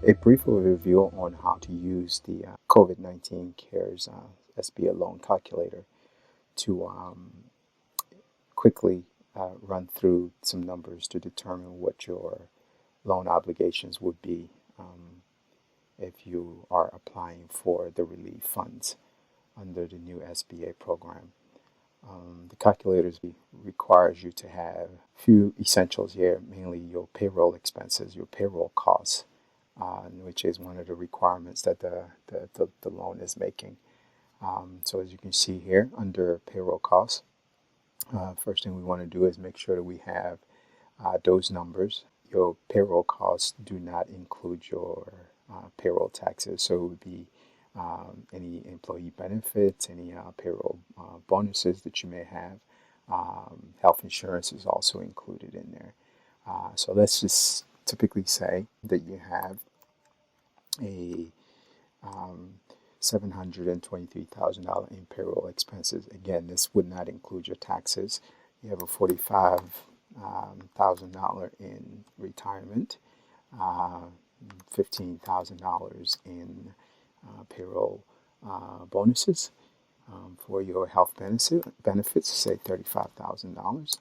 A brief overview on how to use the COVID-19 CARES SBA loan calculator to quickly run through some numbers to determine what your loan obligations would be if you are applying for the relief funds under the new SBA program. The calculator requires you to have a few essentials here, mainly your payroll expenses, your payroll costs, which is one of the requirements that the loan is making. So as you can see here under payroll costs, first thing we want to do is make sure that we have those numbers. Your payroll costs do not include your payroll taxes, so it would be any employee benefits, any payroll bonuses that you may have. Health insurance is also included in there. So let's just typically say that you have a $723,000 in payroll expenses. Again, this would not include your taxes. You have a $45,000 in retirement, $15,000 in payroll bonuses. For your health benefits, say $35,000.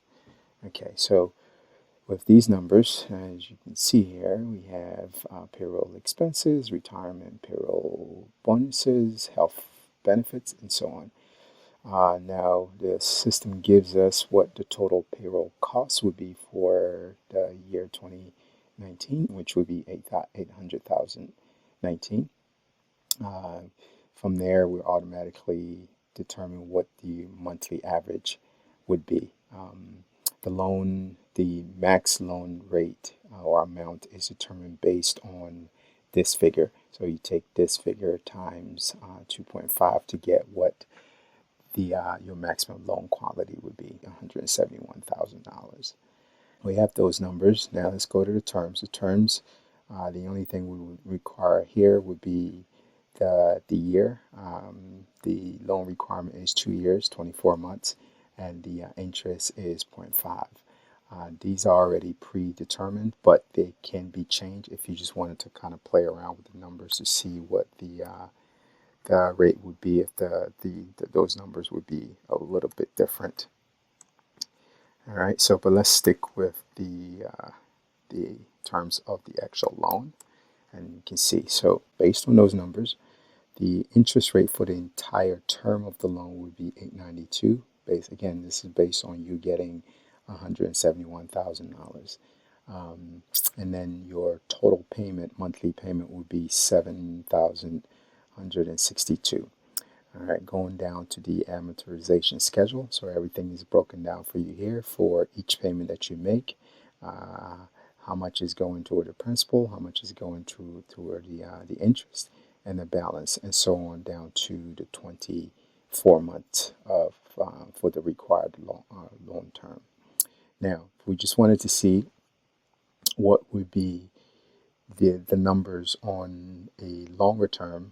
Okay, so with these numbers, as you can see here, we have payroll expenses, retirement payroll bonuses, health benefits, and so on. Now, the system gives us what the total payroll costs would be for the year 2019, which would be $800,019. From there, we automatically determine what the monthly average would be. The max loan rate or amount is determined based on this figure. So you take this figure times 2.5 to get what your maximum loan quality would be, $171,000. We have those numbers. Now let's go to the terms. The terms, the only thing we would require here would be the year. The loan requirement is 2 years, 24 months, and the interest is 0.5. These are already predetermined, but they can be changed if you just wanted to kind of play around with the numbers to see what the rate would be if those numbers would be a little bit different. All right, so but let's stick with the terms of the actual loan, and you can see. So based on those numbers, the interest rate for the entire term of the loan would be $892. Again, this is based on you getting $171,000. And then your total payment, monthly payment, would be $7,162. All right, going down to the amortization schedule. So everything is broken down for you here for each payment that you make. How much is going toward the principal, how much is going toward the interest, and the balance, and so on down to the 24 months for the required loan term. Now, if we just wanted to see what would be the numbers on a longer term,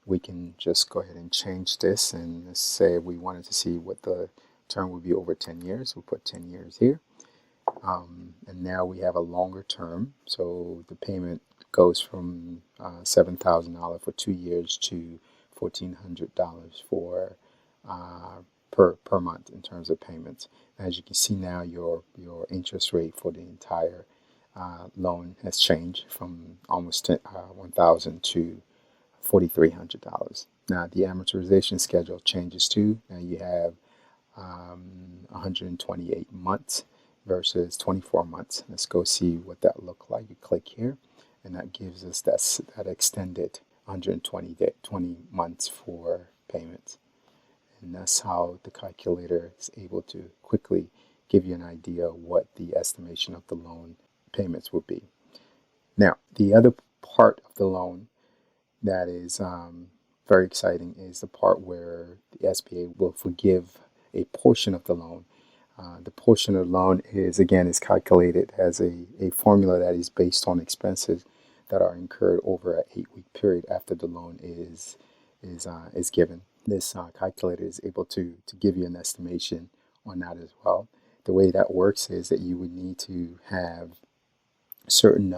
we can just go ahead and change this, and let's say we wanted to see what the term would be over 10 years. We'll put 10 years here. And now we have a longer term, so the payment goes from $7,000 for 2 years to $1,400 for per month in terms of payments. As you can see now, your interest rate for the entire loan has changed from almost $1,000 to $4,300. Now the amortization schedule changes too. Now you have 128 months versus 24 months. Let's go see what that looks like. You click here, and that gives us that extended 120 months for payments. And that's how the calculator is able to quickly give you an idea of what the estimation of the loan payments would be. Now, the other part of the loan that is very exciting is the part where the SBA will forgive a portion of the loan. The portion of the loan is calculated as a formula that is based on expenses that are incurred over an 8-week period after the loan is given. This calculator is able to give you an estimation on that as well. The way that works is that you would need to have certain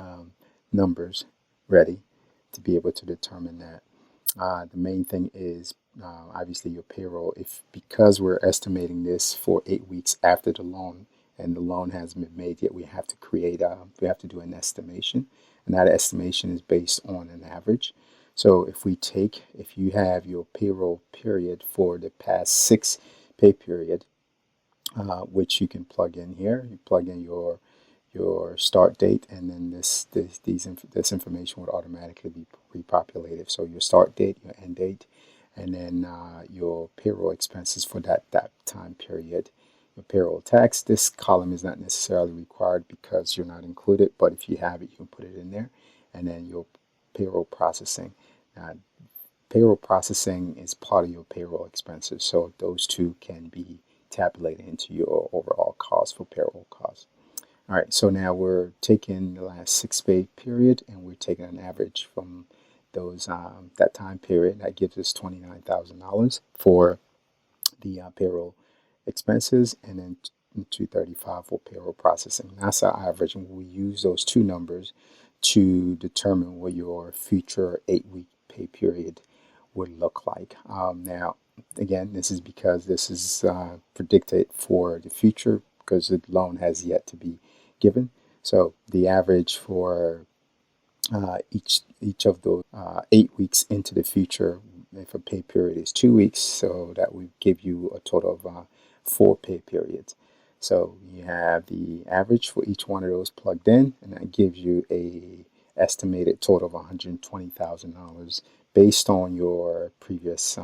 numbers ready to be able to determine that. The main thing is obviously your payroll. If because we're estimating this for 8 weeks after the loan, and the loan hasn't been made yet, we have to we have to do an estimation, and that estimation is based on an average. So if you have your payroll period for the past 6 pay period, which you can plug in here, you plug in your start date, and then this information would automatically be repopulated. So your start date, your end date, and then your payroll expenses for that time period. Your payroll tax, this column is not necessarily required because you're not included, but if you have it, you can put it in there. And then your payroll processing. Payroll processing is part of your payroll expenses, so those two can be tabulated into your overall cost for payroll costs. All right, so now we're taking the last 6 pay period and we're taking an average from those that time period. That gives us $29,000 for the payroll expenses, and then 235 for payroll processing. That's our average, and we use those two numbers to determine what your future 8-week pay period would look like. Now, again, this is because this is predicted for the future because the loan has yet to be given. So the average for each of those 8 weeks into the future, if a pay period is 2 weeks, so that would give you a total of 4 pay periods. So you have the average for each one of those plugged in, and that gives you a estimated total of $120,000 based on your previous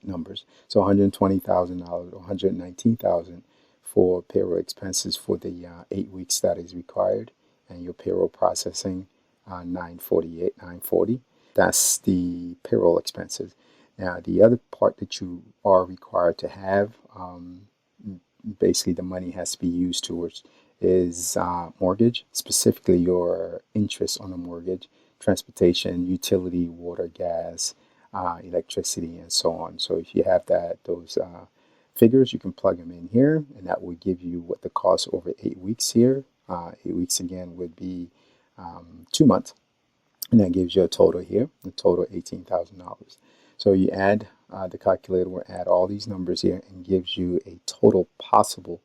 numbers. So $120,000 or $119,000 for payroll expenses for the 8 weeks that is required, and your payroll processing $940. That's the payroll expenses. Now, the other part that you are required to have, basically the money has to be used towards, is mortgage, specifically your interest on the mortgage, transportation, utility, water, gas, electricity, and so on. So if you have those figures, you can plug them in here, and that will give you what the cost over 8 weeks here. 8 weeks again would be 2 months, and that gives you a total here, the total $18,000. So you add the calculator will add all these numbers here and gives you a total possible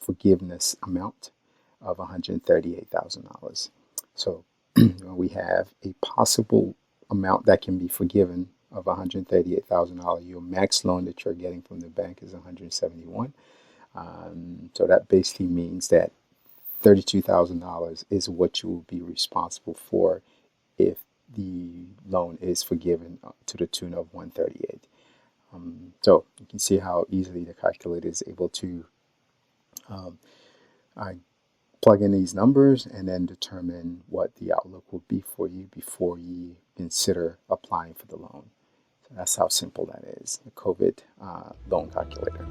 forgiveness amount of $138,000. So we have a possible amount that can be forgiven of $138,000. Your max loan that you're getting from the bank is $171,000. So that basically means that $32,000 is what you will be responsible for if the loan is forgiven to the tune of $138,000. So you can see how easily the calculator is able to plug in these numbers and then determine what the outlook will be for you before you consider applying for the loan. So that's how simple that is, the COVID loan calculator.